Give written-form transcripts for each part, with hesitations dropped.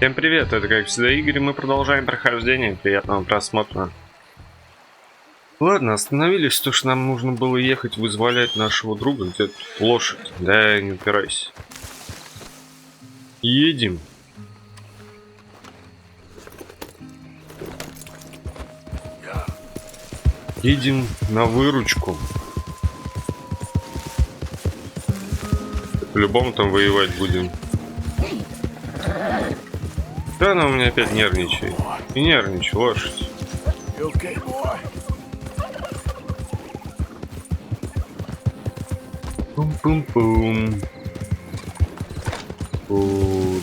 Всем привет, это как всегда Игорь, и мы продолжаем прохождение. Приятного просмотра. Ладно, остановились, то что нам нужно было ехать вызволять нашего друга. Где тут лошадь? Да, не упирайся. Едем. Едем на выручку. По-любому там воевать будем. Да, она у меня опять нервничает. И нервничай, лошадь. Пум-пум-пум.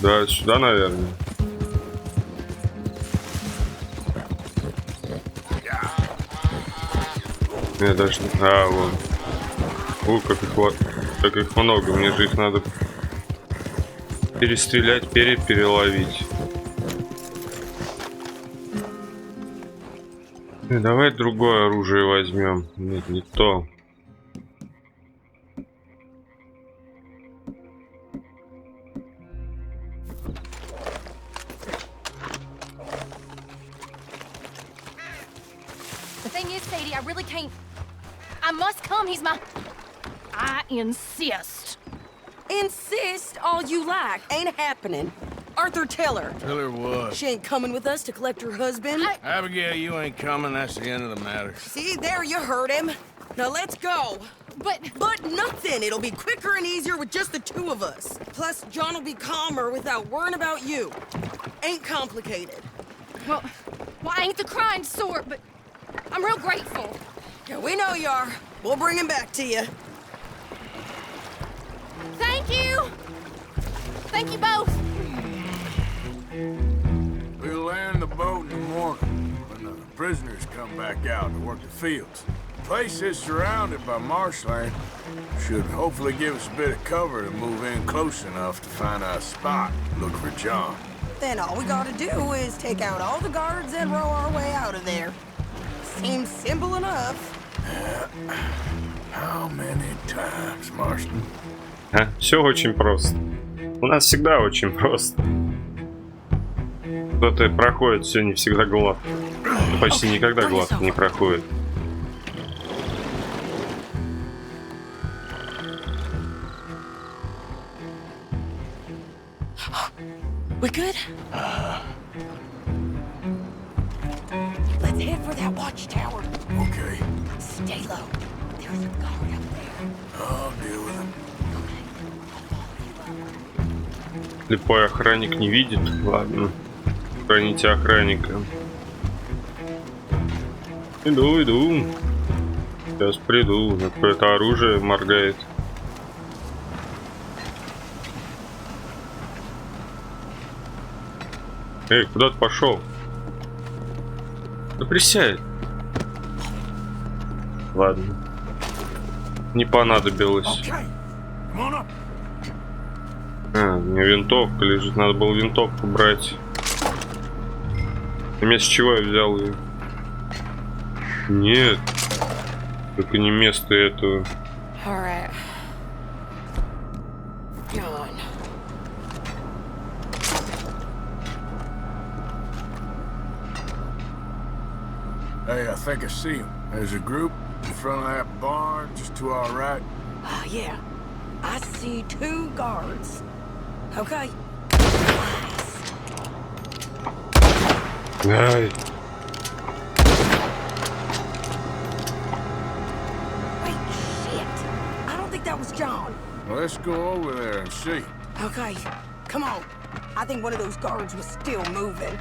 Да, сюда, наверное. Я даже... А, вон. Как их много. Мне же их надо перестрелять, переловить. Давай другое оружие возьмем. Нет, не то. Insist all you like. Ain't happening. Arthur, tell her. Tell her what? She ain't coming with us to collect her husband. Abigail, you ain't coming. That's the end of the matter. See, there you heard him. Now let's go. But nothing. It'll be quicker and easier with just the two of us. Plus, John will be calmer without worrying about you. Ain't complicated. Well, I ain't the kind sort, but I'm real grateful. Yeah, we know you are. We'll bring him back to you. Thank you! Thank you both! We'll land the boat in the morning when the prisoners come back out to work the fields. The place is surrounded by marshland. Should hopefully give us a bit of cover to move in close enough to find a spot. Look for John. Then all we gotta do is take out all the guards and row our way out of there. Seems simple enough. How many times, Marston? Все очень просто. У нас всегда очень просто. Кто-то проходит, все не всегда гладко. Почти никогда гладко не проходит. We good? Let's head for that watchtower. Okay. Stay low. There's a guard up there. I'll deal with him. Слепой охранник не видит. Ладно. Храните охранника. Иду. Сейчас приду. Какое-то оружие моргает. Эй, куда ты пошел? Да присядь. Ладно. Не понадобилось. У меня винтовка лежит. Надо было винтовку брать. Вместо чего я взял ее? Нет. Только не место этого. Hey, I think I see him. There's a group in front of that barn just to our right. Yeah. I see two guards. Okay. Ай. Wait, shit. I don't think that was John. Well, let's go over there and see. Okay, come on. I think one of those guards was still moving.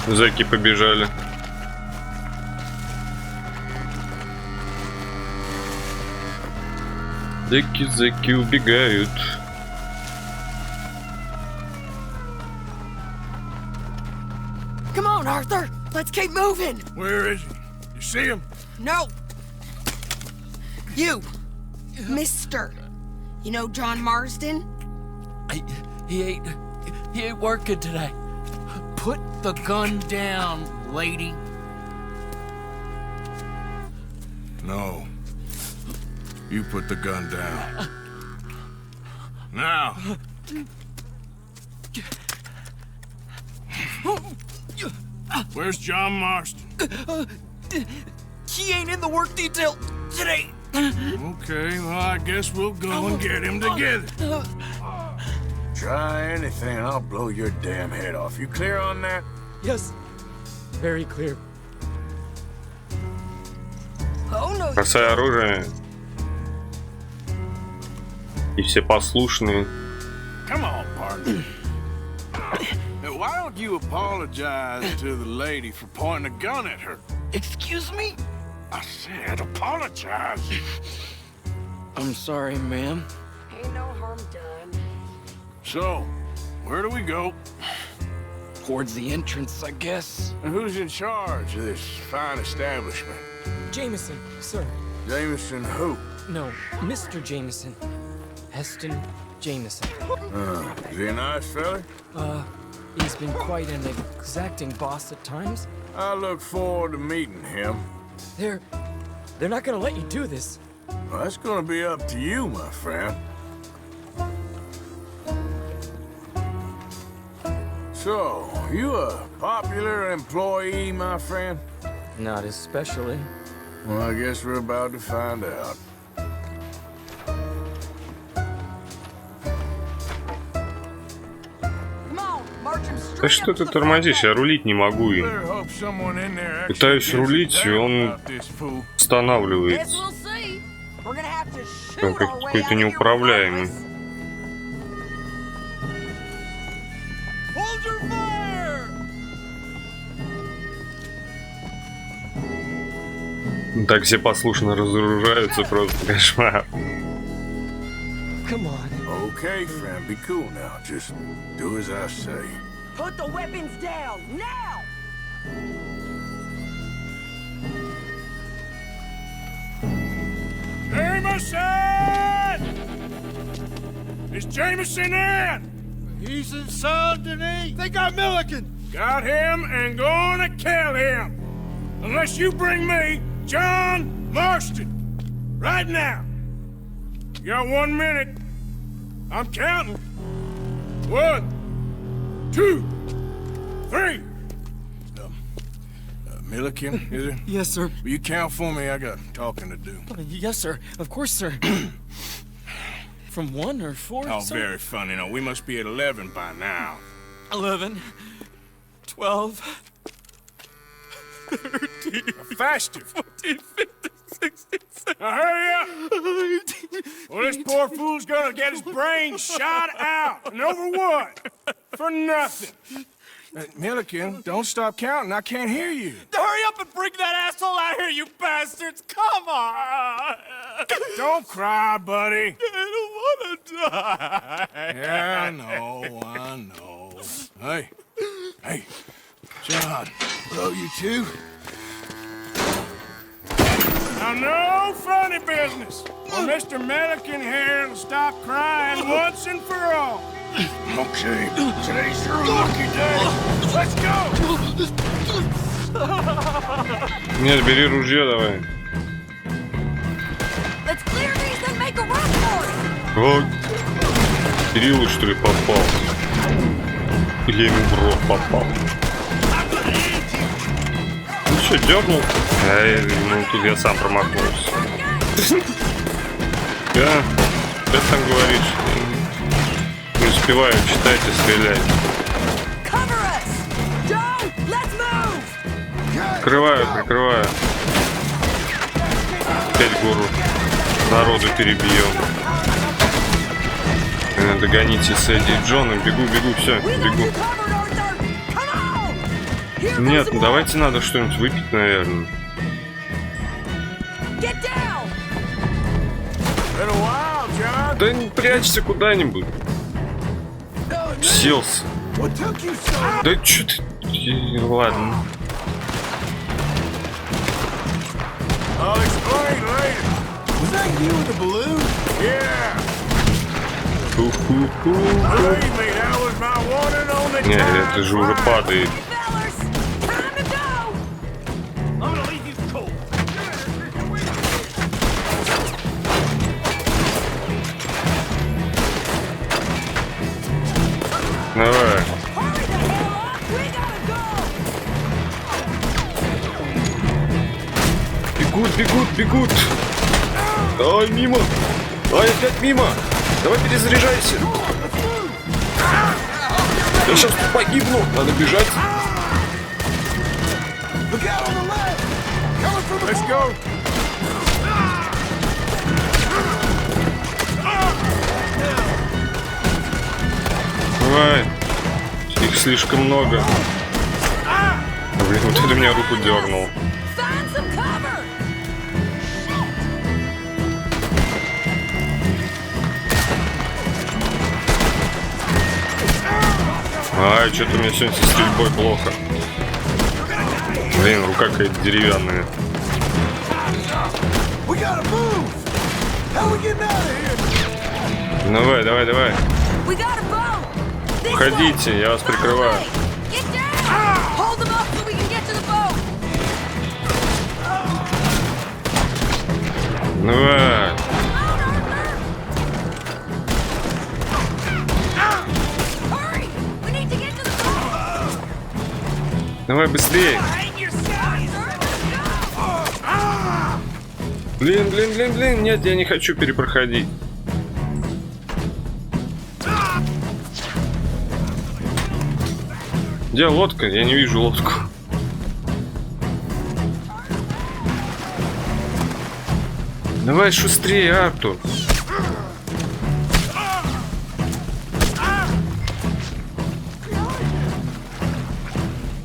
Зэки побежали. Зэки убегают. Come on, Arthur. Let's keep moving. Where is he? You see him? No. You, Mister. You know John Marston? He ain't working today. Put the gun down, lady. No. You put the gun down. Now. Where's John Marston? He ain't in the work detail today. Okay, well, I guess we'll go and get him together. Try anything and I'll blow your damn head off. You clear on that? Yes. Very clear. Oh no. Бросай оружие. И все послушные. Come on, partner. Now, why don't you apologize to the lady for pointing a gun at her? Excuse me? I said apologize. I'm sorry, ma'am. Ain't no harm done. So, where do we go? Towards the entrance, I guess. And who's in charge of this fine establishment? Jameson, sir. Jameson who? No, Mr. Jameson. Heston Jameson. Is he a nice fella? He's been quite an exacting boss at times. I look forward to meeting him. They're not gonna let you do this. Well, that's gonna be up to you, my friend. So, you a popular employee, my friend? Not especially. Well, I guess we're about to find out. Come on, march him Да straight что up ты to the тормозишь? Я рулить не могу им. Better hope someone in there actually Пытаюсь gives a рулить, и damn он about this fool. Guess останавливается. we'll see. We're gonna have to shoot Он our way out какой-то of here неуправляемый. regardless. Hold your fire! Так все послушно разоружаются, просто кошмар. Come on. Okay, friend, be cool now. Just do as I say. Put the weapons down now. Jameson! Is Jameson in? He's inside, Denis. They got Milliken. Got him and gonna kill him. Unless you bring me John Marston. Right now. You got 1 minute. I'm counting. 1, 2, 3. Milliken, is it? Yes, sir. Will you count for me? I got talking to do. Yes, sir. Of course, sir. From 1 or 4? Oh, sir? very funny. No, we must be at 11 by now. 11, 12, 13, Faster. 14, 15, 16, 17. Now hurry up! Well, this poor fool's gonna get his brains shot out. And over what? For nothing. Milliken, don't stop counting. I can't hear you. Hurry up and bring that asshole out here, you bastards! Come on! Don't cry, buddy. I don't wanna die. Yeah, I know. Hey, John. Hello, you two. Now, no funny business. Well, Mr. Milliken here will stop crying once and for all. Okay, today's your lucky day. Let's go. Нет, бери ружье давай. Let's clear these and make a run for it. Вот. Кириллу, что ли, попал? Или ему в рот попал? Ну что, дернул? Ну тут я сам промахнулся. Да, что там говоришь? Не успеваю читать и стрелять. Cover us. Joe, let's move. Прикрываю. Опять гору народу перебьем. Догоните Сэдди и Джона. Бегу, все, бегу. Нет, давайте надо что-нибудь выпить, наверное. Да не прячься куда-нибудь. Селся. Да чё ты... Ладно. Нет, это же уже падает. Бегут, бегут, бегут. Ай, мимо. Ай, опять мимо. Давай перезаряжайся. Я сейчас погибну. Надо бежать. Let's go. Давай. Их слишком много. Блин, вот это меня руку дернул. Find some cover! Ай, что-то у меня сегодня со стрельбой плохо. Блин, рука какая-то деревянная. Давай, давай, давай. We got a boat! This Уходите, way. я вас прикрываю. Get down! Hold them up so we can get to the boat! Давай. Hurry! We need to get to the boat! Давай быстрее. Блин, блин, блин, блин. Нет, я не хочу перепроходить. Где лодка? Я не вижу лодку. Давай шустрее, Артур.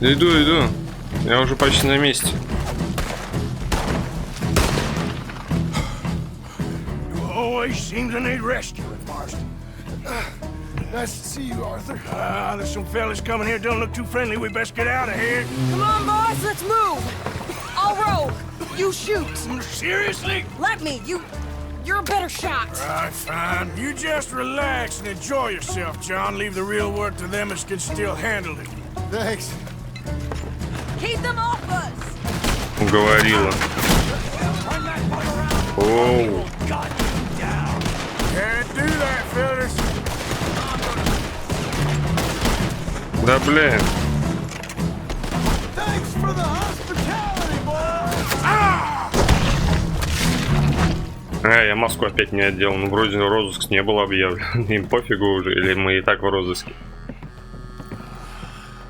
Иду, иду. Я уже почти на месте. Always seem to need rescuing, Marston. Nice to see you, Arthur. There's some fellas coming here. Don't look too friendly. We best get out of here. Come on, boys, let's move. I'll row. You shoot. Seriously? Let me. You're a better shot. All right, fine. You just relax and enjoy yourself, John. Leave the real work to them that can still handle it. Thanks. Keep them off us. Уговорила. Оу. Can't do that, fellas. Да блин. Thanks for the hospitality, boys. Я маску опять не одел. Ну, вроде розыск не был объявлен. Им пофигу уже, или мы и так в розыске.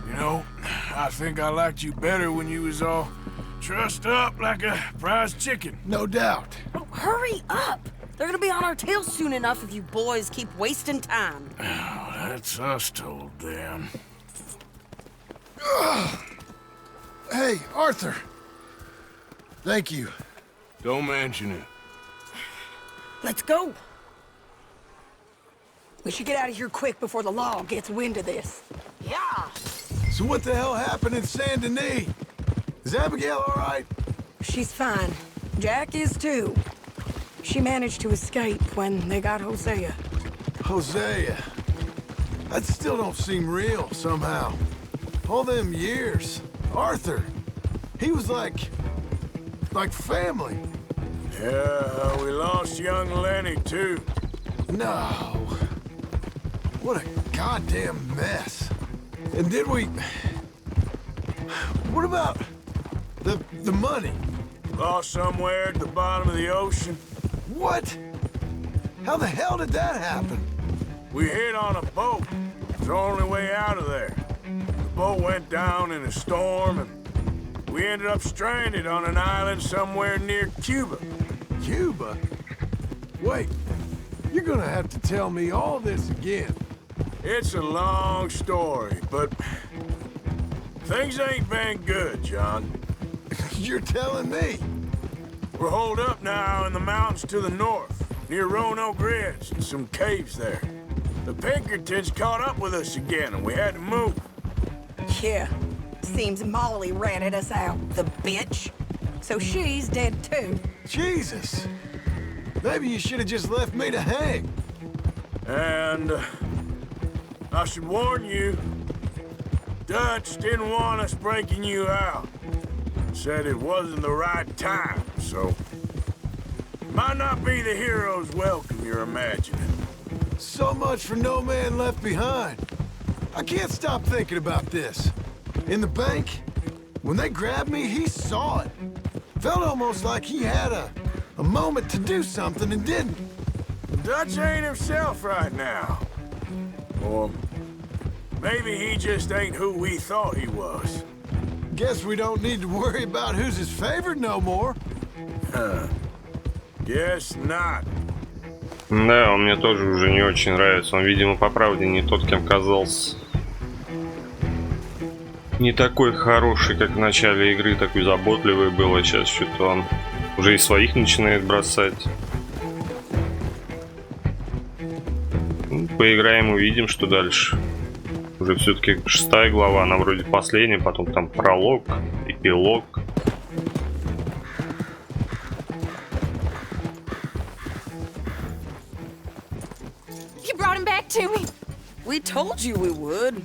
You know, I think I liked you better when you was all trussed up like a prize chicken. No doubt. Oh, hurry up. They're gonna be on our tails soon enough if you boys keep wasting time. Oh, that's us told them. Hey, Arthur. Thank you. Don't mention it. Let's go. We should get out of here quick before the law gets wind of this. Yeah. So what the hell happened in Saint Denis? Is Abigail all right? She's fine. Jack is too. She managed to escape when they got Hosea. Hosea. That still don't seem real, somehow. All them years. Arthur. He was like family. Yeah, we lost young Lenny, too. No. What a goddamn mess. And did we... What about the money? Lost somewhere at the bottom of the ocean. What? How the hell did that happen? We hit on a boat. It's the only way out of there. The boat went down in a storm, and we ended up stranded on an island somewhere near Cuba. Cuba? Wait, you're gonna have to tell me all this again. It's a long story, but things ain't been good, John. You're telling me? We're holed up now in the mountains to the north, near Roanoke Ridge and some caves there. The Pinkertons caught up with us again, and we had to move. Yeah. Seems Molly ratted us out, the bitch. So she's dead too. Jesus. Maybe you should have just left me to hang. And I should warn you, Dutch didn't want us breaking you out. Said it wasn't the right time, so might not be the hero's welcome you're imagining. So much for no man left behind. I can't stop thinking about this. In the bank, when they grabbed me, he saw it. Felt almost like he had a moment to do something and didn't. Dutch ain't himself right now. Or maybe he just ain't who we thought he was. Guess we don't need to worry about who's his favorite no more. Guess not. Да, он мне тоже уже не очень нравится. Он, видимо, по правде не тот, кем казался. Не такой хороший, как в начале игры, такой заботливый был, а сейчас что-то он уже и своих начинает бросать. Ну, поиграем, увидим, что дальше. Уже все-таки 6-я глава, она вроде последняя, потом там пролог, эпилог. You brought him back to me. We told you we would.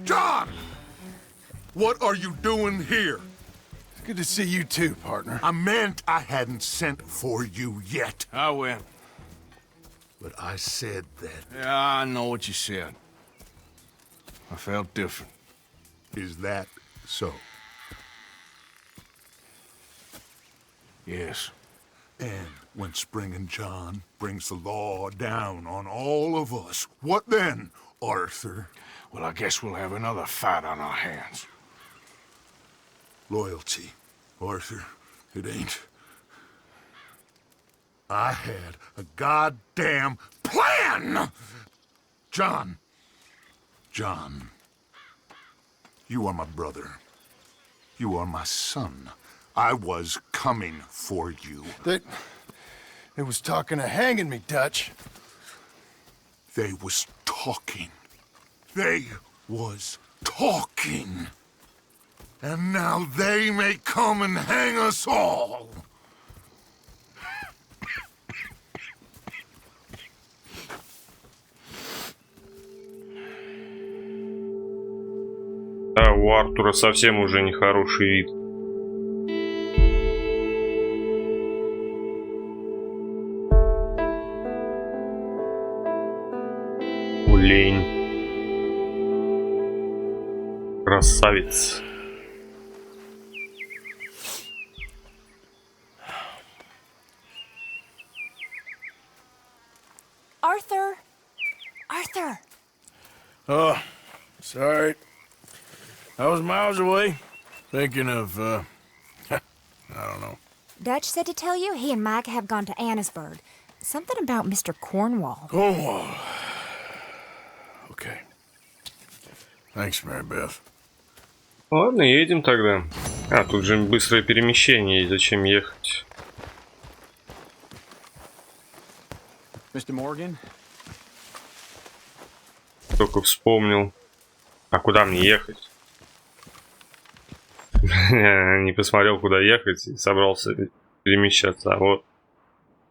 John! What are you doing here? It's good to see you too, partner. I meant I hadn't sent for you yet. I went. But I said that. Yeah, I know what you said. I felt different. Is that so? Yes. And when Spring and John brings the law down on all of us, what then, Arthur? Well, I guess we'll have another fight on our hands. Loyalty, Arthur, it ain't. I had a goddamn plan! John, you are my brother. You are my son. I was coming for you. They was talking of hanging me, Dutch. They was talking. They was talking. And now they may come and hang us all. Да, у Артура совсем уже нехороший вид. Лень. Красавец. Arthur. Arthur. Oh, sorry. I was miles away, thinking of, I don't know. Dutch said to tell you he and Mike have gone to Annisburg. Something about Mr. Cornwall. Cornwall. Okay. Thanks, Mary Beth. Ладно, едем тогда. А, тут же быстрое перемещение, и зачем ехать? Mr. Morgan? Только вспомнил. А куда мне ехать? Не посмотрел, куда ехать, и собрался перемещаться. А вот.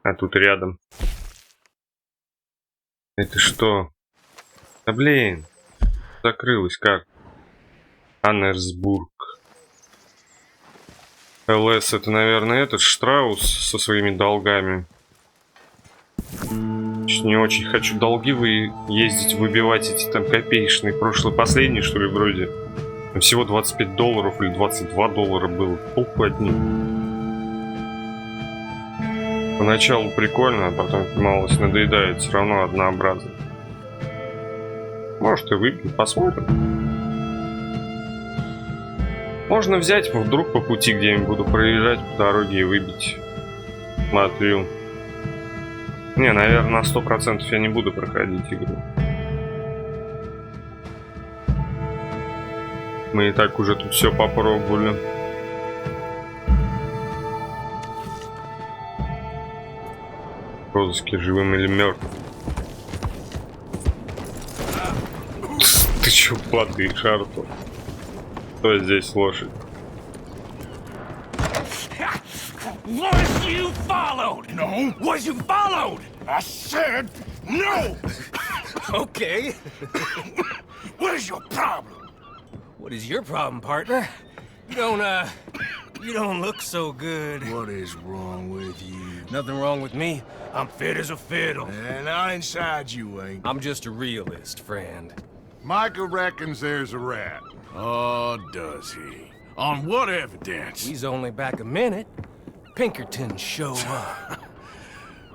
А тут рядом. Это что? Да блин. Закрылась как? Аннерсбург. ЛС это, наверное, этот Штраус со своими долгами. Не очень хочу долги ездить, выбивать эти там копеечные. Прошлый последний, что ли, вроде. Там всего $25 или $22 было. Толку одни. Поначалу прикольно, а потом малость надоедает. Все равно однообразно. Может и выбьем, посмотрим. Можно взять, вдруг по пути где-нибудь буду проезжать по дороге и выбить. Смотрю. Не, наверное, на 100% я не буду проходить игру. Мы и так уже тут все попробовали. В розыске, живым или мертвым. Ты чё падаешь, Артур? Кто здесь лошадь? Was you followed? No. Was you followed? I said no. Okay. What is your problem? What is your problem, partner? You don't look so good. What is wrong with you? Nothing wrong with me. I'm fit as a fiddle. And not inside you ain't. I'm just a realist, friend. Micah reckons there's a rat. Oh, does he? On what evidence? He's only back a minute. Pinkerton show up.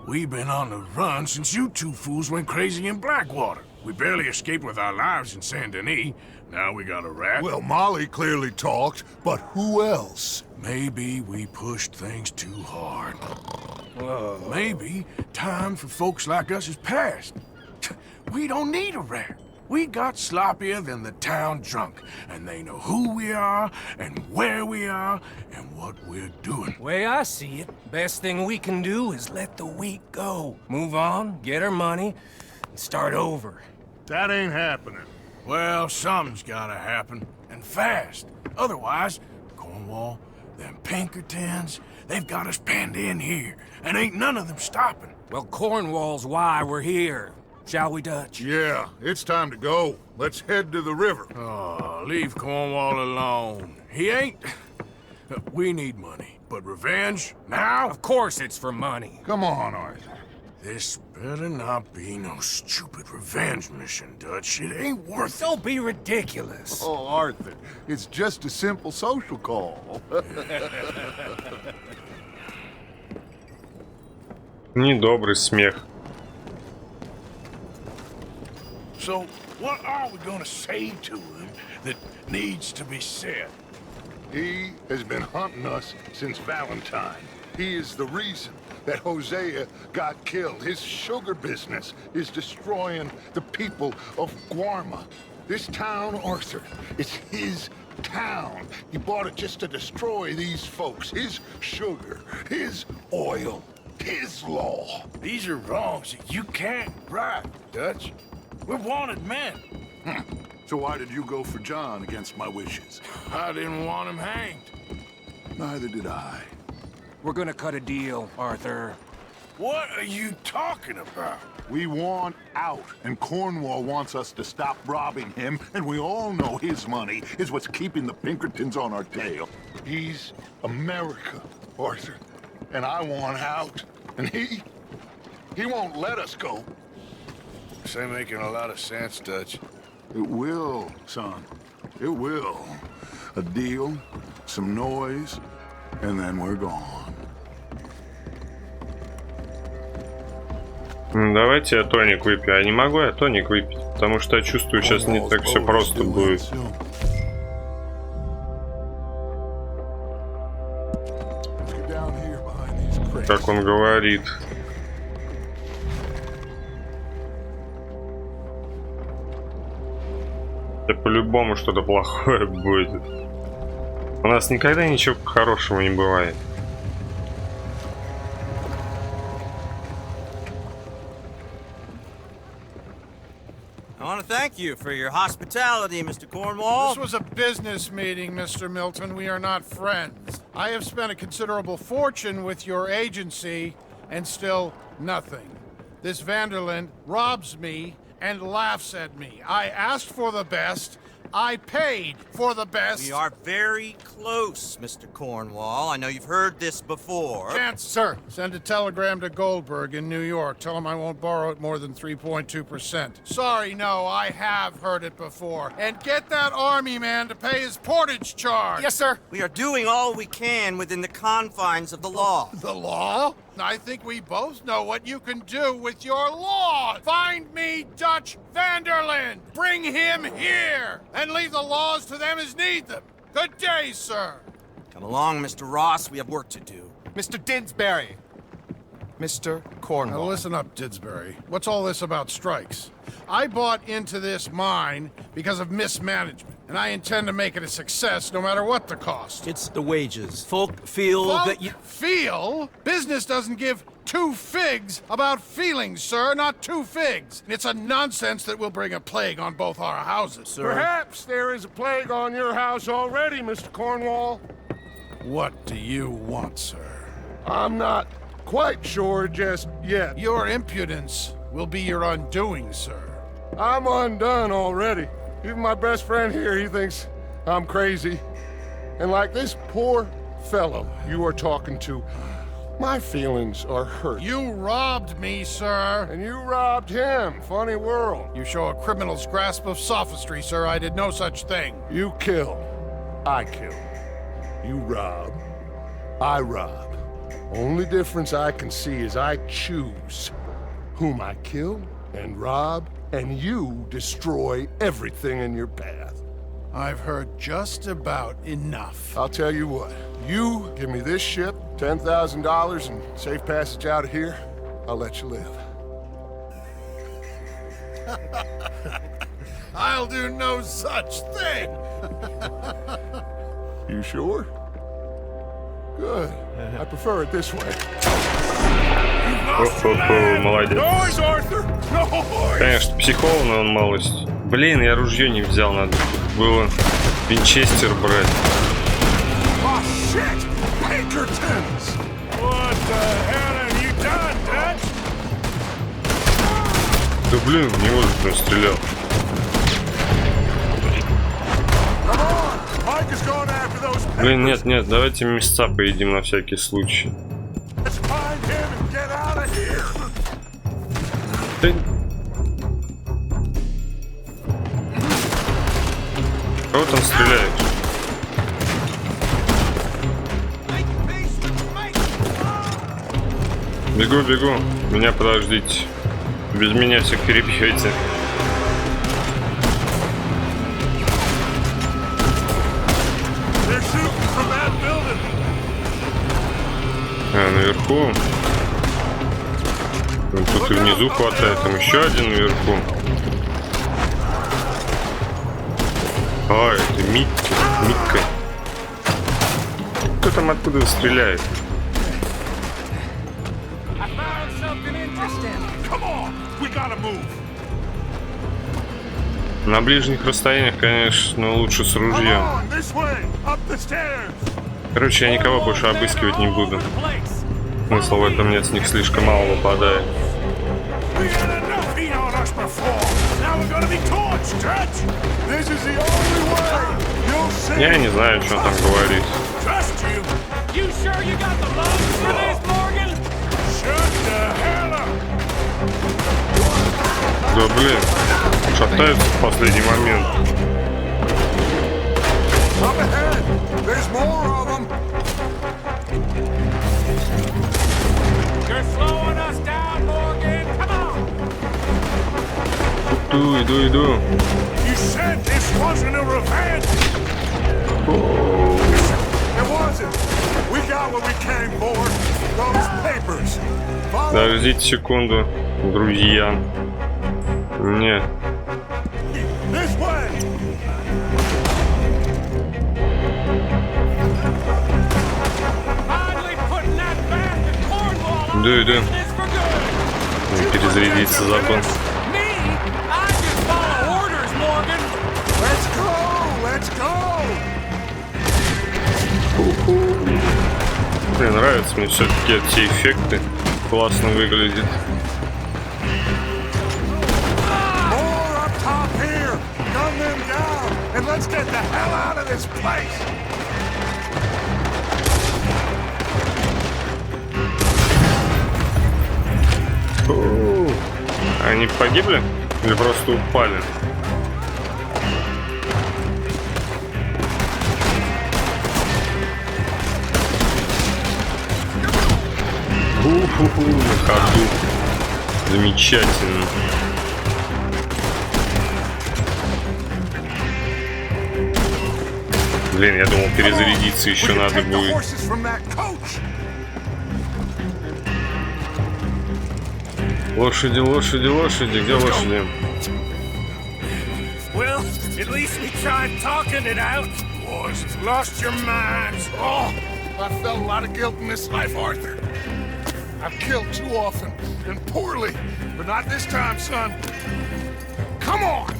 We've been on the run since you two fools went crazy in Blackwater. We barely escaped with our lives in Saint Denis. Now we got a rat. Well, Molly clearly talked, but who else? Maybe we pushed things too hard. Maybe time for folks like us is past. We don't need a rat. We got sloppier than the town drunk, and they know who we are, and where we are, and what we're doing. Way I see it, best thing we can do is let the week go. Move on, get our money, and start over. That ain't happening. Well, something's gotta happen, and fast. Otherwise, Cornwall, them Pinkertons, they've got us penned in here, and ain't none of them stopping. Well, Cornwall's why we're here. Shall we, Dutch? Yeah, it's time to go. Let's head to the river. Oh, leave Cornwall alone. He ain't... We need money, but revenge, now? Of course it's for money. Come on, Arthur. This better not be no stupid revenge mission, Dutch. It ain't worth it. Don't be ridiculous. Oh, Arthur, it's just a simple social call. Недобрый смех. So, what are we gonna say to him that needs to be said? He has been hunting us since Valentine. He is the reason that Hosea got killed. His sugar business is destroying the people of Guarma. This town, Arthur, is his town. He bought it just to destroy these folks. His sugar, his oil, his law. These are wrongs that you can't right, Dutch. We're wanted men. So why did you go for John against my wishes? I didn't want him hanged. Neither did I. We're gonna cut a deal, Arthur. What are you talking about? We want out, and Cornwall wants us to stop robbing him, and we all know his money is what's keeping the Pinkertons on our tail. He's America, Arthur, and I want out, and he won't let us go. This ain't making a lot of sense, Dutch. It will, son. It will. A deal, some noise, and then we're gone. Давайте я тоник выпью. А не могу я тоник выпить, потому что я чувствую, сейчас не так все просто будет. Как он говорит. Да по-любому что-то плохое будет. У нас никогда ничего хорошего не бывает. I want to thank you for your hospitality, Mr. Cornwall. This was a business meeting, Mr. Milton. We are not friends. I have spent a considerable fortune with your agency, and still nothing. This Vanderland robs me and laughs at me. I asked for the best. I paid for the best. We are very close, Mr. Cornwall. I know you've heard this before. Chance, sir. Send a telegram to Goldberg in New York. Tell him I won't borrow it more than 3.2%. Sorry, no, I have heard it before. And get that army man to pay his portage charge. Yes, sir. We are doing all we can within the confines of the law. The law? I think we both know what you can do with your law. Find me Dutch Vanderland. Bring him here. And leave the laws to them as need them. Good day, sir. Come along, Mr. Ross. We have work to do. Mr. Didsbury. Mr. Cornwall. Now listen up, Didsbury. What's all this about strikes? I bought into this mine because of mismanagement, and I intend to make it a success no matter what the cost. It's the wages. Folk feel that you... Feel? Business doesn't give two figs about feelings, sir, not two figs. It's a nonsense that will bring a plague on both our houses. Sir. Perhaps there is a plague on your house already, Mr. Cornwall. What do you want, sir? I'm not quite sure just yet. Your impudence will be your undoing, sir. I'm undone already. Even my best friend here, he thinks I'm crazy. And like this poor fellow you are talking to, my feelings are hurt. You robbed me, sir. And you robbed him. Funny world. You show a criminal's grasp of sophistry, sir. I did no such thing. You kill. I kill. You rob, I rob. Only difference I can see is I choose whom I kill and rob, and you destroy everything in your path. I've heard just about enough. I'll tell you what, you give me this ship, $10,000 and safe passage out of here, I'll let you live. I'll do no such thing. You sure? Good. I prefer it this way. Молодец. Конечно, психованный он малость. Блин, я ружье не взял, надо было винчестер брать. Да блин, в него же стрелял. Блин, нет, давайте мясца поедим на всякий случай. Ты... Кого там стреляет? Бегу. Меня подождите. Без меня всех перебьете. Наверху. Тут и внизу хватает, там еще один наверху. А, это Митка. Кто там откуда стреляет? На ближних расстояниях, конечно, лучше с ружьем. Короче, я никого больше обыскивать не буду. Смысла в этом нет, с них слишком мало выпадает. Я не знаю, что он там говорит. Да блин, шатается в последний момент. Иду. Подождите секунду, друзья. Нет. Иду. Перезарядиться забыл. Мне нравятся мне все-таки эти эффекты. Классно выглядит. Они погибли? Или просто упали? На ходу. Замечательно. Блин, я думал, перезарядиться еще надо будет. Лошади, где лошади? Well, at least we tried talking it out. Boys, you've lost your minds. Oh, I felt a lot of guilt in this life, Arthur. I've killed too often and poorly, but not this time, son. Come on!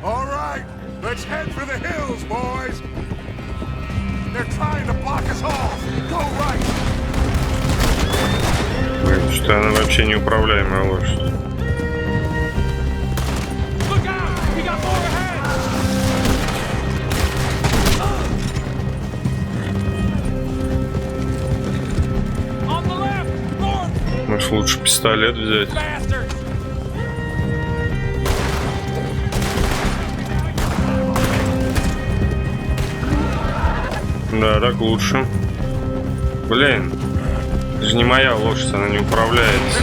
All right, let's head for the hills, boys. They're trying to block us off. Go right. Блин, что она вообще неуправляемая лошадь. Может, лучше пистолет взять? Да, так лучше. Блин. Это же не моя лошадь, она не управляется.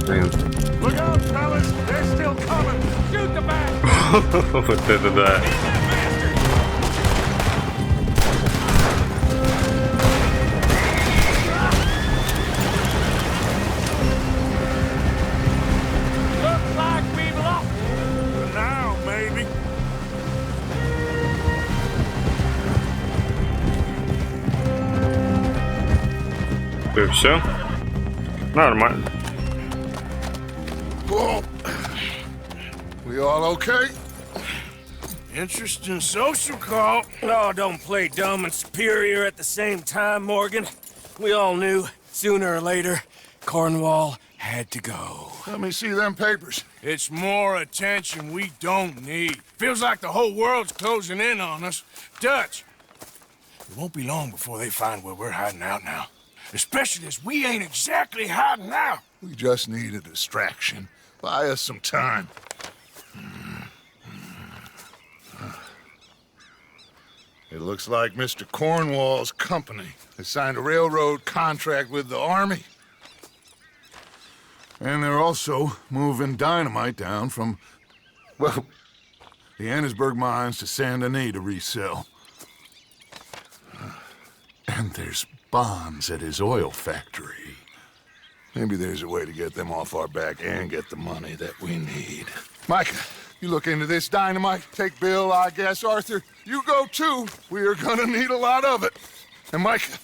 Блин. Вот это да. И все. Нормально. We all okay? Interesting social call. Oh, don't play dumb and superior at the same time, Morgan. We all knew, sooner or later, Cornwall had to go. Let me see them papers. It's more attention we don't need. Feels like the whole world's closing in on us. Dutch, it won't be long before they find where we're hiding out now. Especially as we ain't exactly hiding out. We just need a distraction. Buy us some time. It looks like Mr. Cornwall's company has signed a railroad contract with the army. And they're also moving dynamite down from, well, the Annesburg mines to Saint Denis to resell. And there's bombs at his oil factory. Maybe there's a way to get them off our back and get the money that we need. Micah, you look into this dynamite. Take Bill, I guess. Arthur, you go too. We are gonna need a lot of it. And Micah,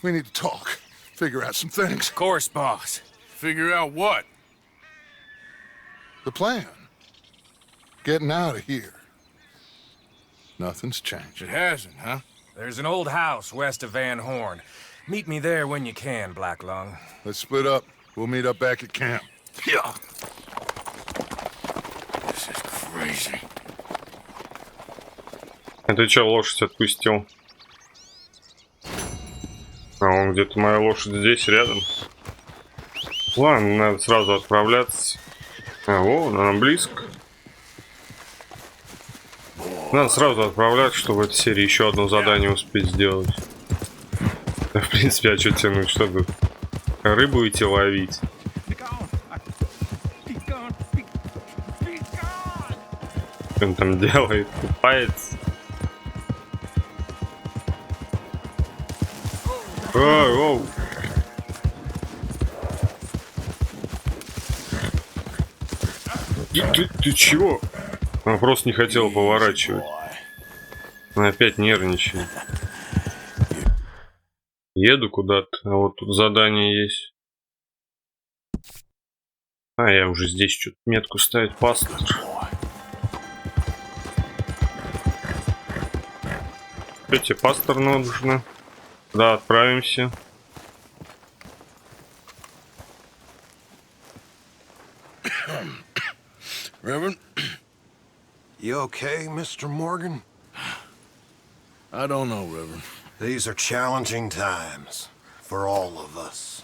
we need to talk. Figure out some things. Of course, boss. Figure out what? The plan. Getting out of here. Nothing's changed. It hasn't, huh? There's an old house west of Van Horn. Meet me there when you can, Black Lung. Let's split up. We'll meet up back at camp. Yeah. This is crazy. А ты чё, лошадь отпустил? А он где-то моя лошадь здесь, рядом. Ладно, надо сразу отправляться. А, во, она близко. Надо сразу отправляться, чтобы в этой серии еще одно задание успеть сделать. Да, в принципе, а что тянуть? Что тут? Рыбу идти ловить. Что он там делает? Купается? Оу! Ты чего? Она просто не хотела поворачивать. Она опять нервничает. Еду куда-то, а вот тут задание есть. А, я уже здесь что-то метку ставить, пастор. Что тебе, пастор, нужно? Да, отправимся. Reverend? You okay, Mr. Morgan? I don't know, Reverend. These are challenging times for all of us.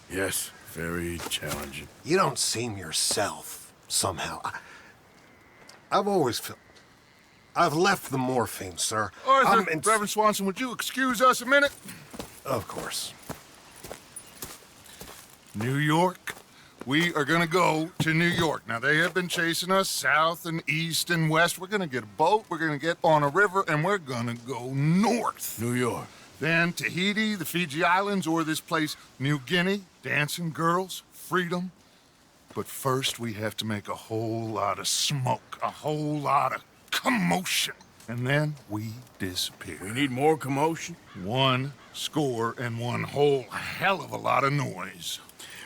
Yes, very challenging. You don't seem yourself, somehow. I've always felt... I've left the morphine, sir. Arthur, Reverend Swanson, would you excuse us a minute? Of course. New York? We are gonna go to New York. Now, they have been chasing us south and east and west. We're gonna get a boat, we're gonna get on a river, and we're gonna go north. New York. Then Tahiti, the Fiji Islands, or this place, New Guinea, dancing girls, freedom. But first, we have to make a whole lot of smoke, a whole lot of commotion. And then we disappear. We need more commotion? 1 score and 1 whole hell of a lot of noise.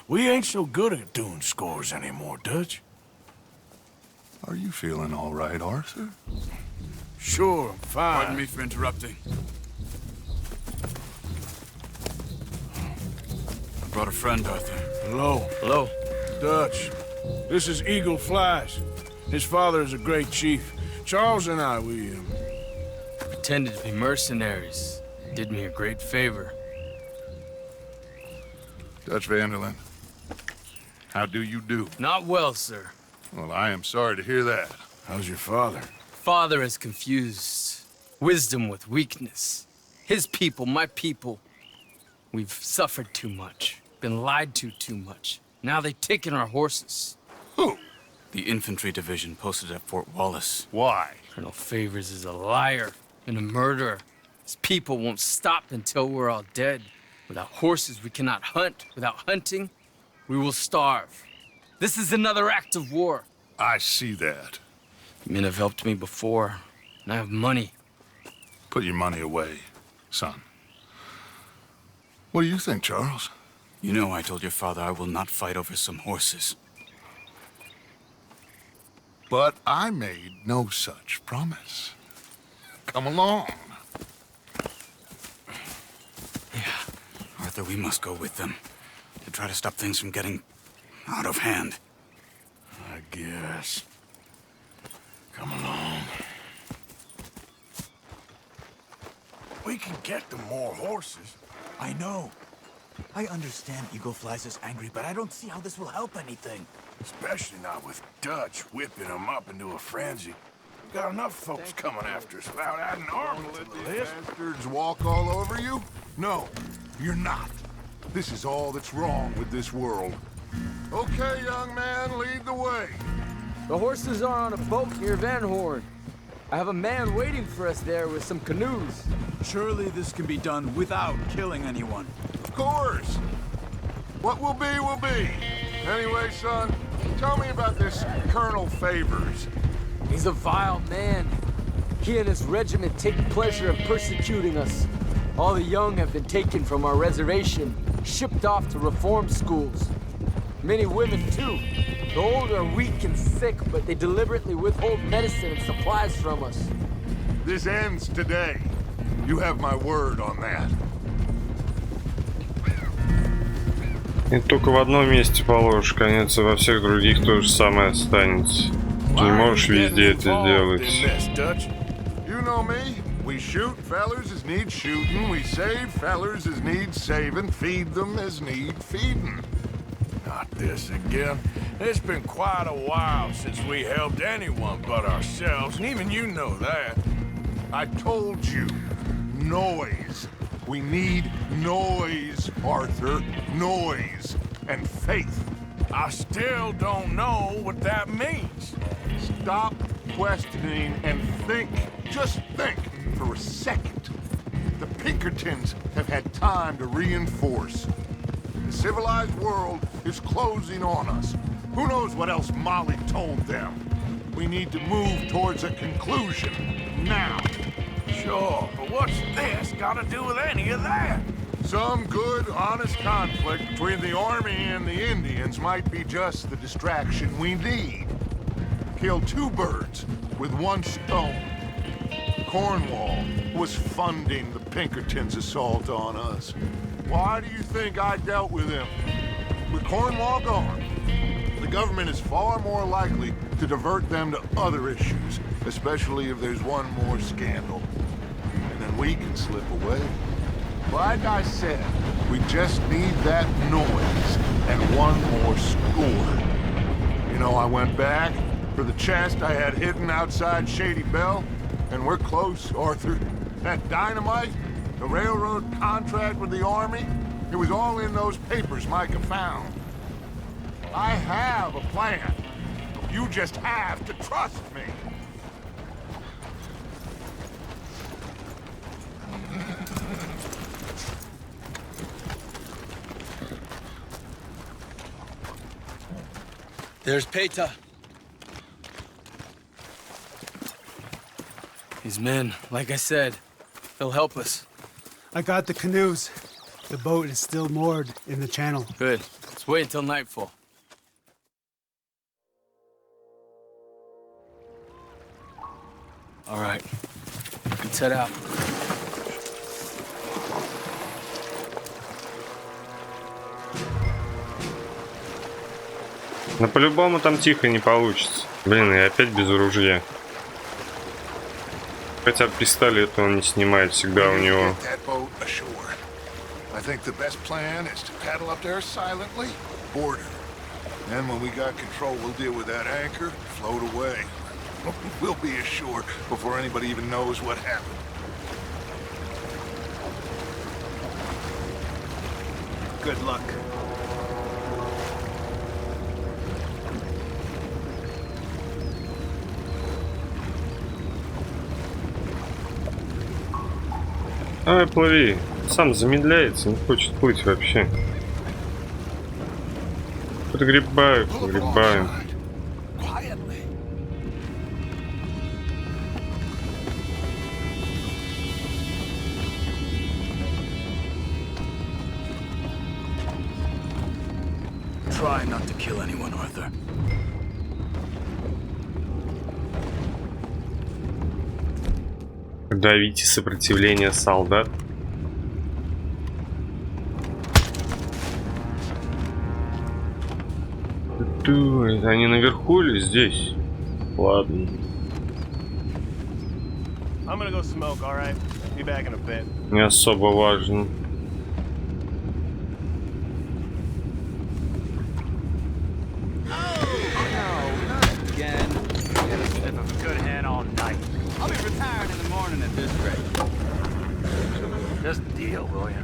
We ain't so good at doing scores anymore, Dutch. Are you feeling all right, Arthur? Sure, I'm fine. Pardon me for interrupting. I brought a friend, Arthur. Hello. Hello. Dutch. This is Eagle Flies. His father is a great chief. Charles and I, we pretended to be mercenaries. Did me a great favor. Dutch Vanderland, how do you do? Not well, sir. Well, I am sorry to hear that. How's your father? Father has confused wisdom with weakness. His people, my people. We've suffered too much, been lied to too much. Now they've taken our horses. Who? The infantry division posted at Fort Wallace. Why? Colonel Favors is a liar and a murderer. His people won't stop until we're all dead. Without horses, we cannot hunt. Without hunting, we will starve. This is another act of war. I see that. Men have helped me before, and I have money. Put your money away, son. What do you think, Charles? You know I told your father I will not fight over some horses. But I made no such promise. Come along. Yeah, Arthur, we must go with them to try to stop things from getting out of hand. I guess. Come along. We can get them more horses. I know. I understand Eagle Fly's is angry, but I don't see how this will help anything. Especially not with Dutch whipping them up into a frenzy. Got enough folks coming after us without adding armor to the list. Bastards walk all over you? No, you're not. This is all that's wrong with this world. Okay, young man, lead the way. The horses are on a boat near Van Horn. I have a man waiting for us there with some canoes. Surely this can be done without killing anyone. Of course. What will be, will be. Anyway, son, tell me about this Colonel Favors. He's a vile man. He and his regiment take pleasure in persecuting us. All the young have been taken from our reservation, shipped off to reform schools. Many women, too. The old are weak and sick, but they deliberately withhold medicine and supplies from us. This ends today. You have my word on that. И только в одном месте положишь конец, а во всех других то же самое останется. Ты не можешь везде это сделать. You know me. We shoot fellers as need shooting. We save fellers as need saving. Feed them as need feeding. Not this again. It's been quite a while since we helped anyone but ourselves, and even you know that. I told you. Noise. We need noise, Arthur. Noise. And faith. I still don't know what that means. Stop questioning and think. Just think for a second. The Pinkertons have had time to reinforce. The civilized world is closing on us. Who knows what else Molly told them? We need to move towards a conclusion. Now. Sure, but what's this got to do with any of that? Some good, honest conflict between the army and the Indians might be just the distraction we need. Kill two birds with one stone. Cornwall was funding the Pinkertons' assault on us. Why do you think I dealt with him? With Cornwall gone, the government is far more likely to divert them to other issues, especially if there's one more scandal. And then we can slip away. Like I said, we just need that noise and one more score. You know, I went back for the chest I had hidden outside Shady Bell, and we're close, Arthur. That dynamite, the railroad contract with the army, it was all in those papers Micah found. I have a plan. You just have to trust me. There's Peta. His men, like I said, they'll help us. I got the canoes. The boat is still moored in the channel. Good. Let's wait until nightfall. All right. Let's head out. Но по-любому там тихо не получится. Блин, и опять без ружья. Хотя бы пистолет он не снимает всегда у него. I think the best plan is to paddle up there silently, board her. Then when we got control, we'll deal with that anchor, float away. We'll be ashore before anybody even knows what happened. Good luck. Давай, плыви. Сам замедляется, не хочет плыть вообще. Подгребаю, подгребаю. Try not to kill anyone, Arthur. Давите сопротивление солдат. Они наверху или здесь? Ладно. Не особо важно. I'll be retired in the morning at this rate. Just deal, will ya?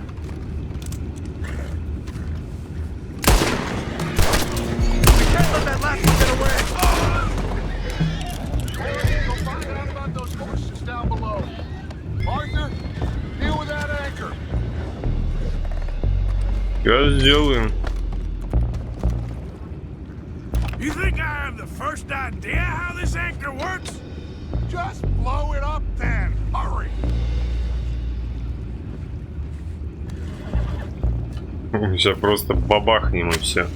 We can't let that last one get away! Go find out about those horses down below. Arthur, deal with that anchor. Я сделаю. You think I have the first idea how this anchor works? Just blow it up then. Hurry. Сейчас просто бабахнем и все.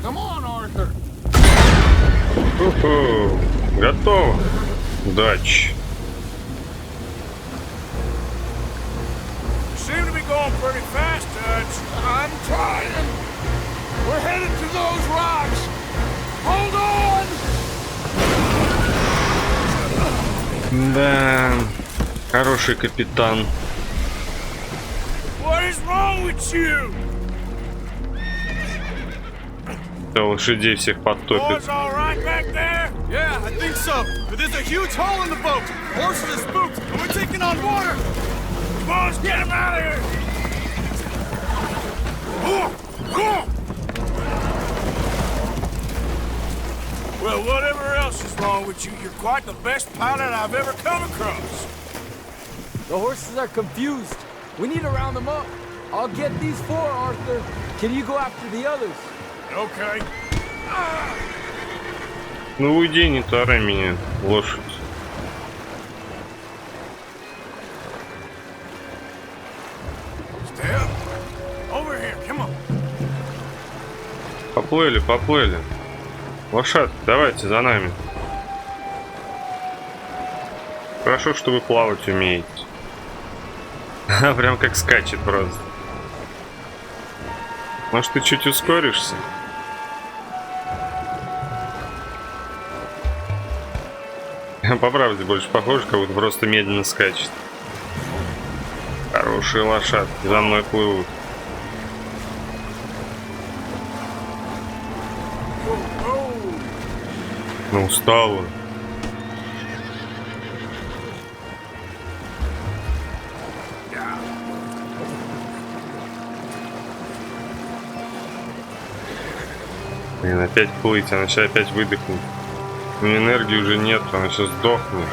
Come on, Arthur. Уху. Готово. Датча. Seem to be going pretty fast, Dutch. I'm trying. We're headed to those rocks. Hold on. Да, хороший капитан. What is wrong with you? Да, лошадей всех подтопит. Boys all right back there? Yeah, I think so. But there's a huge hole in the boat. Horses are spooked, and we're taking on water. Come on, let's get him out of here. Well, whatever else is wrong with you, you're quite the best pilot I've ever come across. The horses are confused. We need to round them up. I'll get these four, Arthur. Can you go after the others? Okay. Ну уйди, не тарай меня, лошадь. Stay up. Over here, come on. Поплыли, поплыли. Лошадь, давайте за нами. Хорошо, что вы плавать умеете. Прям как скачет просто. Может, ты чуть ускоришься? По правде больше похоже, как будто просто медленно скачет. Хорошие лошадки за мной плывут. Ну, устала. Блин, опять плыть, она сейчас опять выдохнет. У нее энергии уже нет, она сейчас сдохнет.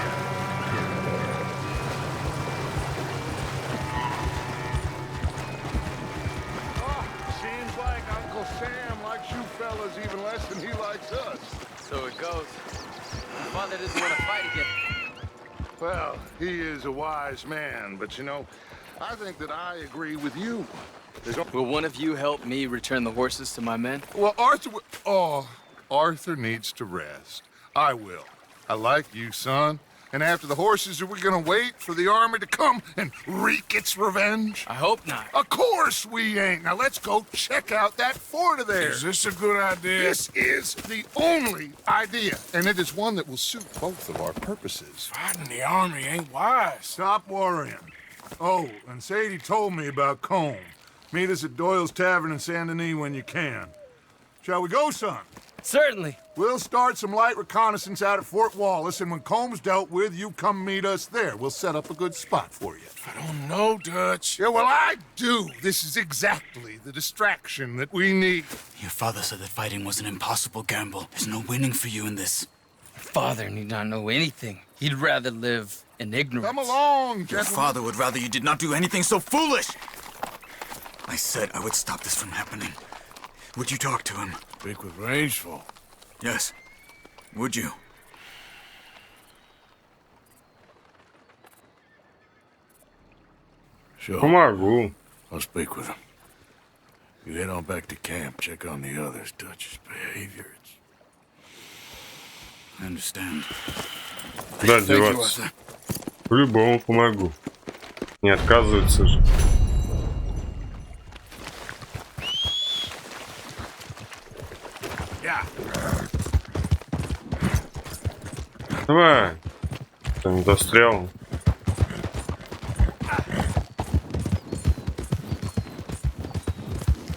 Well, he is a wise man, but you know, I think that I agree with you. Will one of you help me return the horses to my men? Well, Arthur... Oh, Arthur needs to rest. I will. I like you, son, And after the horses, are we gonna wait for the army to come and wreak its revenge? I hope not. Of course we ain't. Now let's go check out that fort of theirs. Is this a good idea? This is the only idea, and it is one that will suit both of our purposes. Fighting the army ain't wise. Stop worrying. Oh, and Sadie told me about Combe. Meet us at Doyle's Tavern in Saint Denis when you can. Shall we go, son? Certainly. We'll start some light reconnaissance out at Fort Wallace, and when Comb's dealt with, you come meet us there. We'll set up a good spot for you. I don't know, Dutch. Yeah, well, I do. This is exactly the distraction that we need. Your father said that fighting was an impossible gamble. There's no winning for you in this. Father need not know anything. He'd rather live in ignorance. Come along, Your gentlemen. father would rather you did not do anything so foolish. I said I would stop this from happening. Would you talk to him? Speak with Rangeful. Yes. Would you? Sure. Помогу. I'll speak with him. You head on back to camp, check on the others, Dutch's behavior. I understand. Да, деваться. По-любому помогу. Не отказываться же. Давай. Там застрял.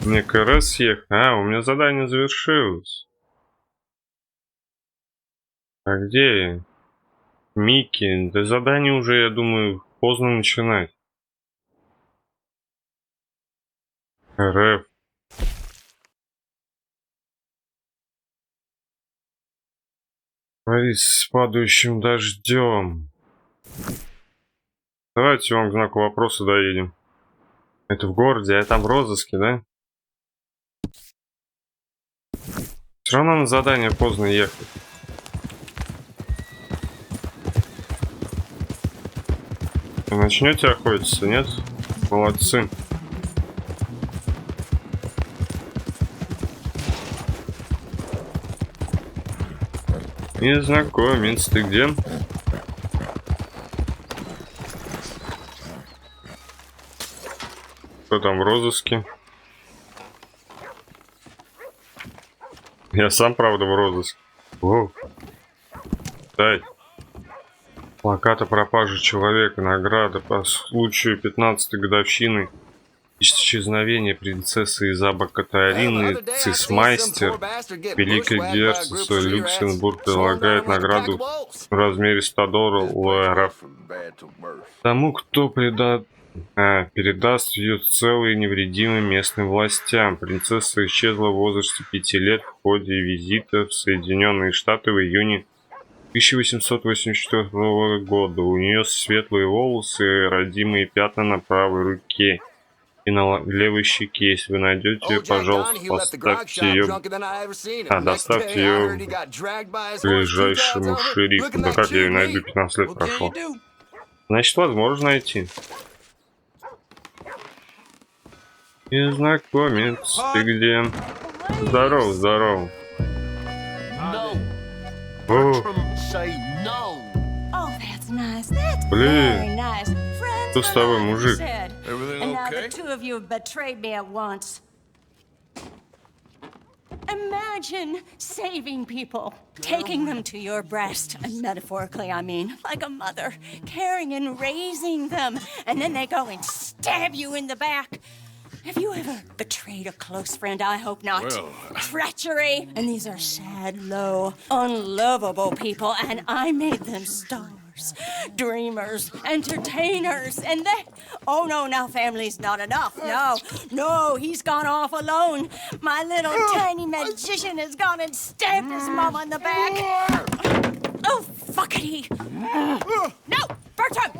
Некоторых съехал. А, у меня задание завершилось. А где я? Микки, да задание уже, я думаю, поздно начинать. РФ. Борис с падающим дождем. Давайте вам к знаку вопроса доедем. Это в городе, а там в розыске, да? Все равно на задание поздно ехать. Вы начнете охотиться, нет? Молодцы. Незнакомец, ты где? Кто там в розыске? Я сам, правда, в розыске. Воу. Дай. Плакат о пропаже человека. Награда по случаю 15-й годовщины исчезновения принцессы Изаба Катарины. Цисмайстер. Великое герцогство Люксембург предлагает награду в размере $100 тому, кто передаст ее целой и невредимой местным властям. Принцесса исчезла в возрасте 5 лет в ходе визита в Соединенные Штаты в июне 1884 года. У нее светлые волосы, родимые пятна на правой руке и на левой щеке. Если вы найдете ее, пожалуйста, доставьте ее к ближайшему шерифу. Да как я ее найду? 15 лет прошло. Значит, возможно найти. Незнакомец, ты где? Здорово, здорово. Блин, что с тобой, мужик? Imagine saving people, taking them to your breast, and metaphorically, I mean, like a mother, caring and raising them, and then they go and stab you in the back. Have you ever betrayed a close friend? I hope not. Well, treachery. And these are sad, low, unlovable people, and I made them stars, dreamers, entertainers, and they... Oh, no, now family's not enough. No, he's gone off alone. My little tiny magician has gone and stabbed his mama in the back. Oh, fuckity. No, Bertram!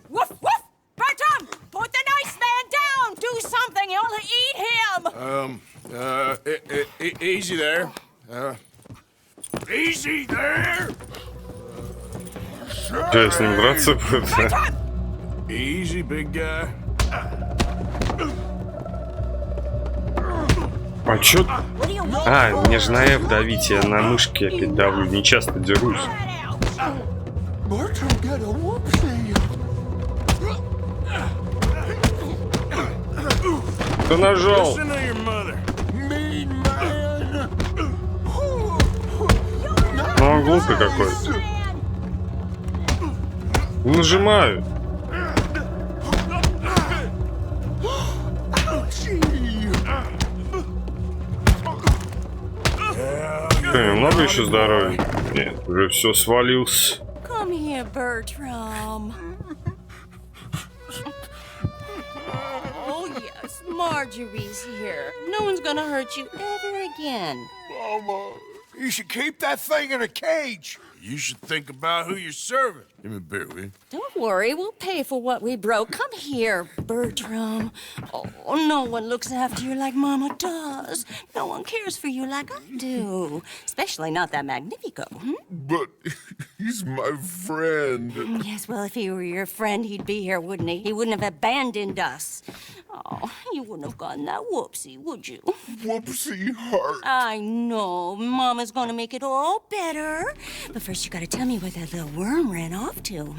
Woof, woof! Bertram, put the nice man down! Do something, you'll eat him! Easy there. Easy there! Я с ним драться буду. Easy, big guy. А чё? А, мне же на F давить, я на мышке опять давлю, не часто дерусь. Кто нажал? Ну он глупый какой-то. Нажимаю. Много еще здоровья? Нет, уже все свалился. Come here, Bertram. Oh, yes, Marjorie's here. No one's gonna hurt you ever again. Mama, you should keep that thing in a cage. You should think about who you're serving. Give me a beer, will you? Don't worry, we'll pay for what we broke. Come here, Bertram. Oh, no one looks after you like Mama does. No one cares for you like I do. Especially not that Magnifico. But he's my friend. Yes, well, if he were your friend, he'd be here, wouldn't he? He wouldn't have abandoned us. Oh, you wouldn't have gotten that whoopsie, would you? Whoopsie heart. I know. Mama's gonna make it all better. But first, you gotta tell me where that little worm ran off to,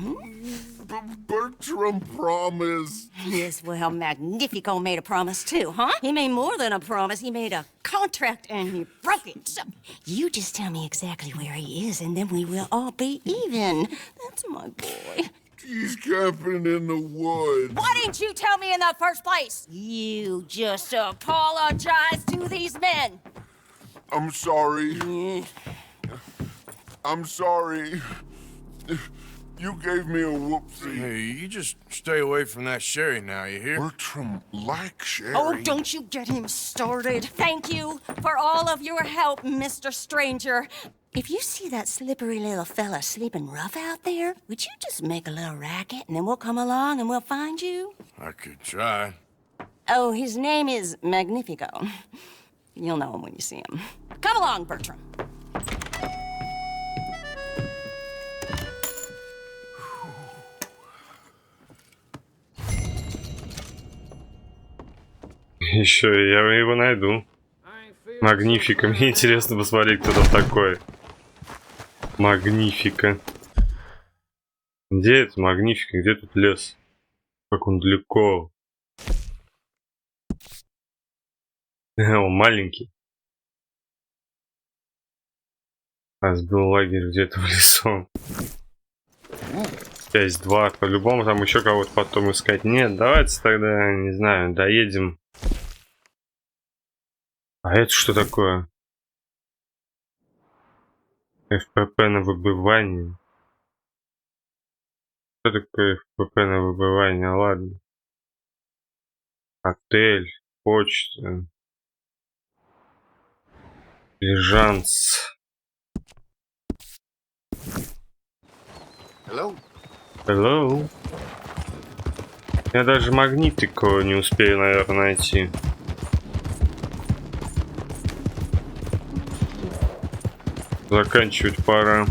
Bertram promised. Yes, well, Magnifico made a promise too, huh? He made more than a promise. He made a contract and he broke it. So you just tell me exactly where he is and then we will all be even. That's my boy. He's camping in the woods. Why didn't you tell me in the first place? You just apologize to these men. I'm sorry. I'm sorry. You gave me a whoopsie. Hey, you just stay away from that sherry now, you hear? Bertram likes sherry. Oh, don't you get him started. Thank you for all of your help, Mr. Stranger. If you see that slippery little fella sleeping rough out there, would you just make a little racket and then we'll come along and we'll find you? I could try. Oh, his name is Magnifico. You'll know him when you see him. Come along, Bertram. Еще я его найду. Магнифика. Мне интересно посмотреть, кто там такой. Магнифика. Где это Магнифика? Где тут лес? Как он далеко. Он маленький. А сбил лагерь где-то в лесу. Часть 2. По-любому там еще кого-то потом искать. Нет, давайте тогда, не знаю, доедем. А это что такое? ФПП на выбывание. Что такое ФПП на выбывание? Ладно. Отель, почта. Лежанс. Hello. Hello. Я даже магнитику не успею, наверное, найти. Заканчивать пора.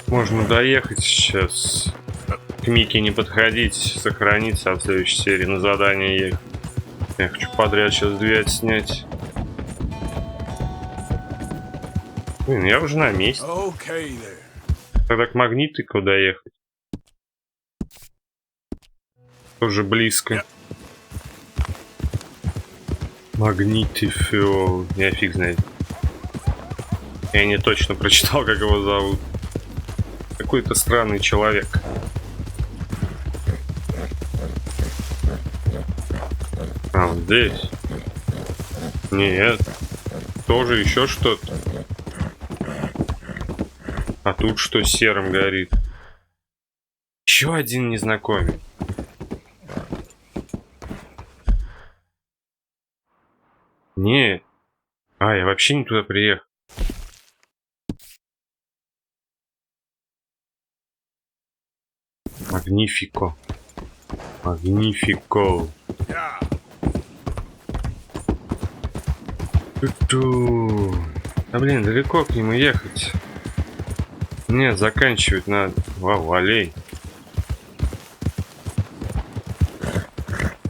Можно доехать сейчас. К Мике не подходить, сохраниться, а в следующей серии на задание ехать. Я хочу подряд сейчас 2 снять. Блин, я уже на месте. Тогда к Магнитику доехать. Тоже близко. Магнитифио. Я фиг знает. Я не точно прочитал, как его зовут. Какой-то странный человек. А, вот здесь. Нет. Тоже еще что-то. А тут что серым горит? Еще один незнакомец. Не. А, я вообще не туда приехал. Магнифико. Магнифико. Да блин, далеко к нему ехать. Нет, заканчивать надо. Вау, аллей.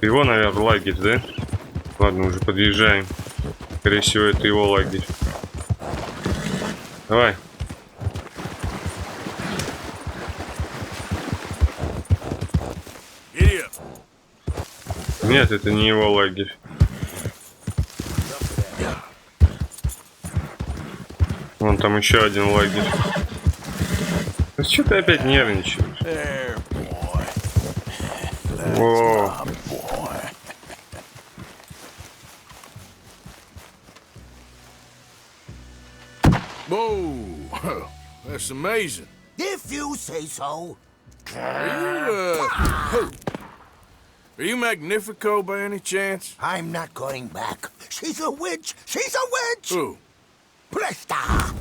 Его, наверное, лагерь, да? Ладно, уже подъезжаем. Скорее всего, это его лагерь. Давай. Нет, это не его лагерь. Вон там еще один лагерь. Ну что ты опять нервничаешь? О. Whoa, that's amazing. If you say so. Are you Magnifico by any chance? I'm not going back. She's a witch. She's a witch. Who? Presta.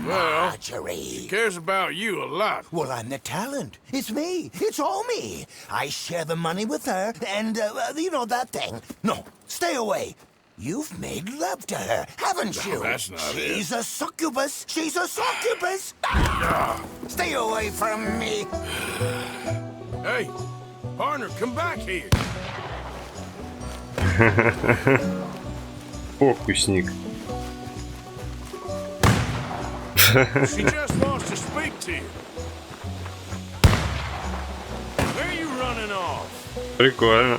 Well, Marjorie. she cares about you a lot. Well, I'm the talent. It's me. It's all me. I share the money with her, and, you know that thing. No, stay away. You've made love to her, haven't you? No, that's not She's a succubus. She's a succubus. Ah! Stay away from me. Hey, partner, come back here. Фокусник. She just wants to speak to you. Where are you running off? Прикольно.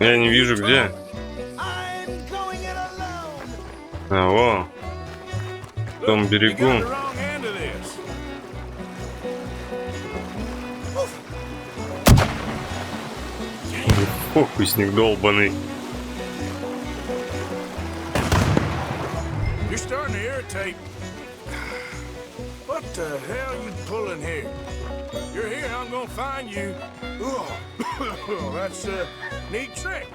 Я не вижу где. А, во. В том берегу. Фокусник долбаный. You're starting to irritate. What the hell you pulling here? You're here, I'm gonna find you. Oh, that's a neat trick.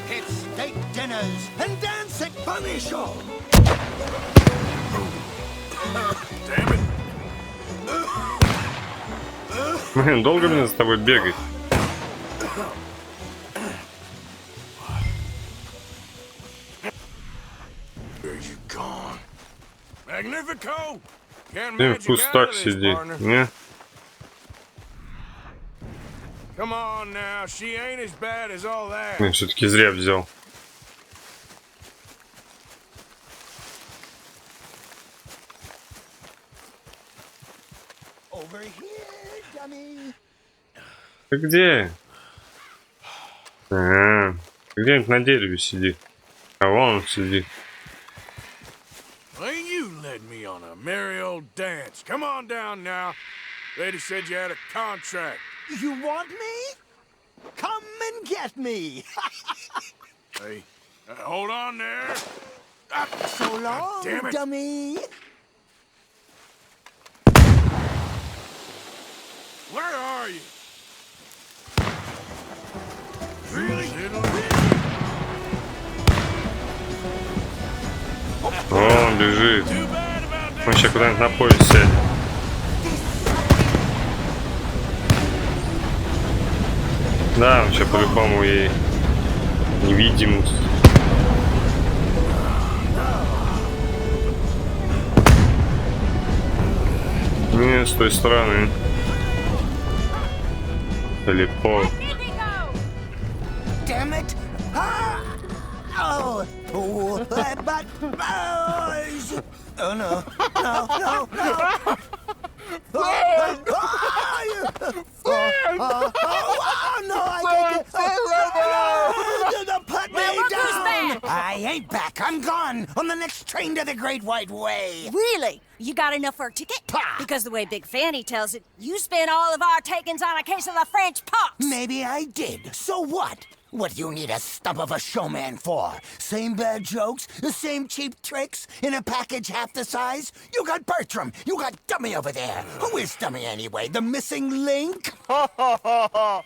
It's steak dinners and dancing bunny show. Damn it. Блин, долго мне за тобой бегать? Magnifico! Can't Ты в magic out of кустах this, сиди. partner. Не? Come on now, she ain't as bad as all that. Я все-таки зря взял. Over here, dummy. Ты где? А, где-нибудь на дереве сидит. А вон он сидит. Well, you led me on a merry old dance. Come on down now. Lady said you had a contract. You want me? Come and get me. Hey, hold on there. So long, damn it. dummy. Where are you? Really? О, он бежит. Он сейчас куда-нибудь на поезд сядет. Да, он сейчас по-любому ей невидимость. Не, с той стороны. Телепорт. Damn it. Ah! Oh, oh, but, oh no, no, no, no. No, I can't. Put me down. I ain't back. I'm gone on the next train to the Great White Way. Really? You got enough for a ticket? Because the way Big Fanny tells it, you spent all of our takings on a case of the French pox. Maybe I did. So what? What do you need a stump of a showman for? Same bad jokes, the same cheap tricks, in a package half the size? You got Bertram, you got Dummy over there. Who is Dummy anyway? The missing link? Shut up,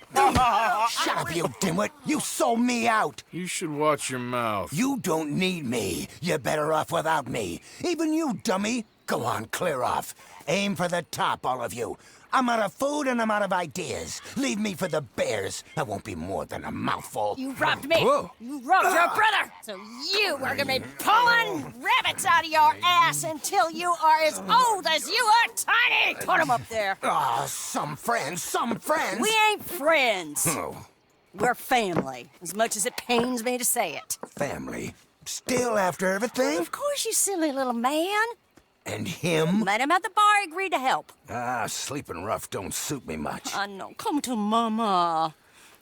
you dimwit. You sold me out. You should watch your mouth. You don't need me. You're better off without me. Even you, Dummy. Go on, clear off. Aim for the top, all of you. I'm out of food and I'm out of ideas. Leave me for the bears. I won't be more than a mouthful. You robbed me. Whoa. You robbed your brother. So you are gonna be pulling rabbits out of your ass until you are as old as you are tiny. Put them up there. Ah, some friends, some friends. We ain't friends. Oh, We're family, as much as it pains me to say it. family. Still after everything? Of course, you silly little man. And him? Met him at the bar, agreed to help. Sleeping rough don't suit me much. I know. Come to Mama.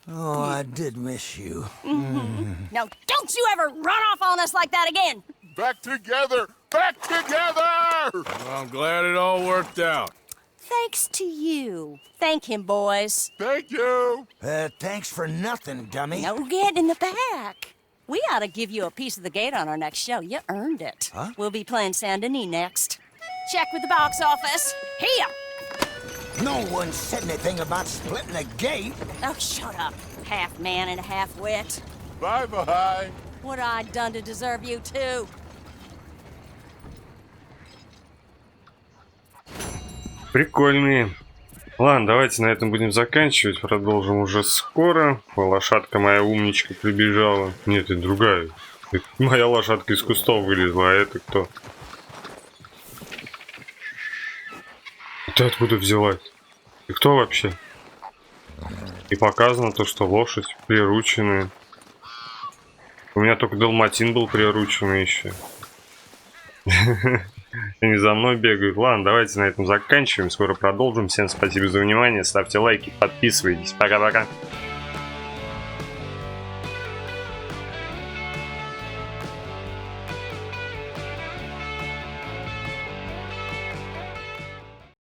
Oh, I did miss you. Now, don't you ever run off on us like that again. Back together! Back together! Well, I'm glad it all worked out. Thanks to you. Thank him, boys. Thank you. Thanks for nothing, dummy. No, get in the back. We ought to give you a piece of the gate on our next show. You earned it. Huh? We'll be playing Saint Denis next. Check with the box office. Here! No one said anything about splitting the gate. Oh, shut up. Half man and half wit. Bye-bye. What I done to deserve you, too? Прикольные. Ладно, давайте на этом будем заканчивать. Продолжим уже скоро. Лошадка моя умничка прибежала. Нет, это другая. Это моя лошадка из кустов вылезла, а это кто? Ты откуда взялась? Ты кто вообще? И показано то, что лошадь прирученная. У меня только далматин был прирученный еще. Они за мной бегают. Ладно, давайте на этом заканчиваем. Скоро продолжим. Всем спасибо за внимание. Ставьте лайки, подписывайтесь. Пока-пока.